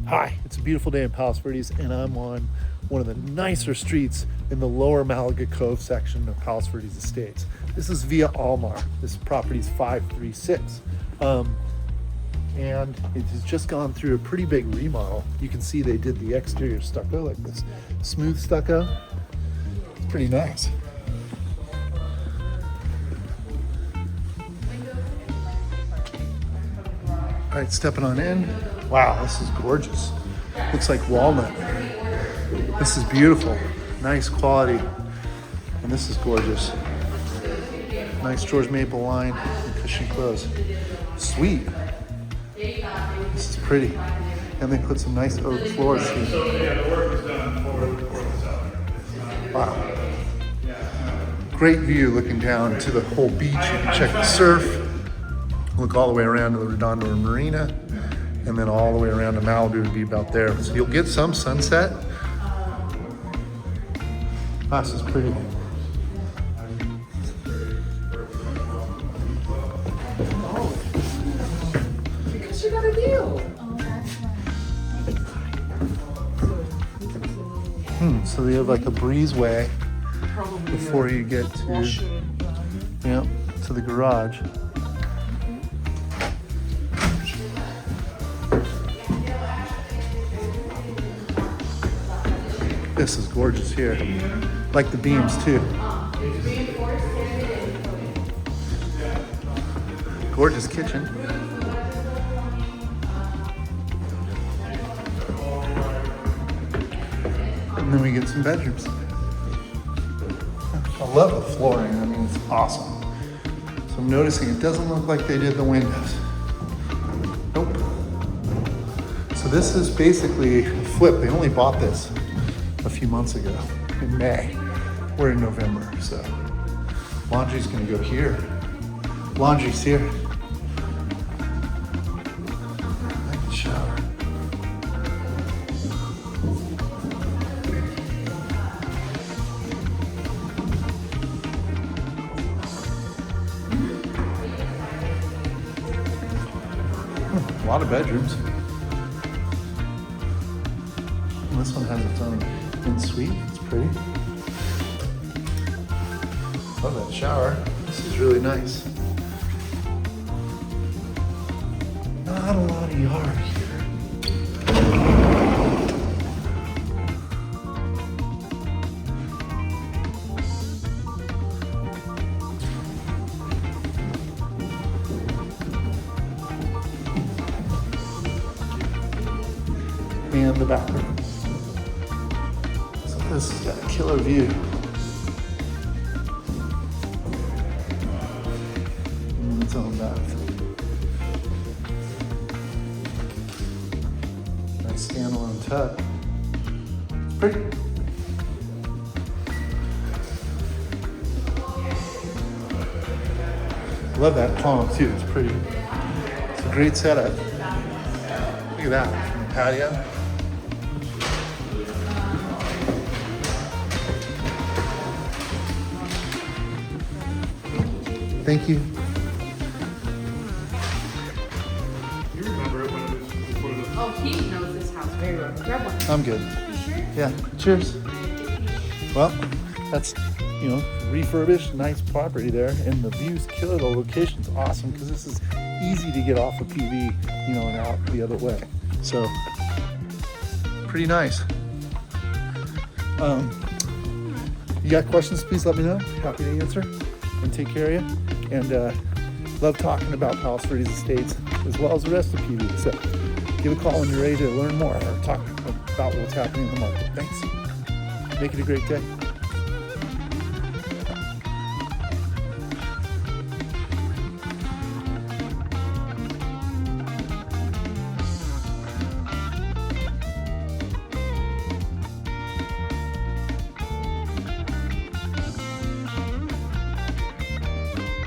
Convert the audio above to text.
Hi, it's a beautiful day in Palos Verdes, and I'm on one of the nicer streets in the Lower Malaga Cove section of Palos Verdes Estates. This is via Almar. This property is 536. And it has just gone through a pretty big remodel. You can see they did the exterior stucco like this. Smooth stucco. It's pretty nice. All right, stepping on in. Wow, this is gorgeous. Looks like walnut. This is beautiful. Nice quality. And this is gorgeous. Nice George maple line and cushion clothes. Sweet. This is pretty. And they put some nice oak floors here. Wow. Great view looking down to the whole beach. You can check the surf. Look all the way around to the Remodeled Marina, and then all the way around to Malibu would be about there. So you'll get some sunset. This is pretty. Because you got a deal. So they have like a breezeway before you get to the garage. This is gorgeous here. Like the beams too. Gorgeous kitchen. And then we get some bedrooms. I love the flooring. I mean, it's awesome. So I'm noticing it doesn't look like they did the windows. Nope. So this is basically a flip. They only bought this a few months ago in May. We're in November, so laundry's gonna go here. Laundry's here. Nice shower. A lot of bedrooms. And this one has its own suite. It's pretty. Love that shower. This is really nice. Not a lot of yard here. And the bathroom. This has got a killer view. And its own bath. Nice standalone tub. It's pretty. Love that palm too, it's pretty. It's a great setup. Look at that, from the patio. Thank you. You remember it when it was before the... Oh, he knows this house very well. Grab one. I'm good. You sure? Yeah, cheers. Well, that's, refurbished, nice property there, and the view's killer. The location's awesome because this is easy to get off of PV, and out the other way. So, pretty nice. You got questions, please let me know. Happy to answer and take care of you. And love talking about Palos Verdes Estates as well as the rest of PV. So give a call when you're ready to learn more or talk about what's happening in the market. Thanks. Make it a great day.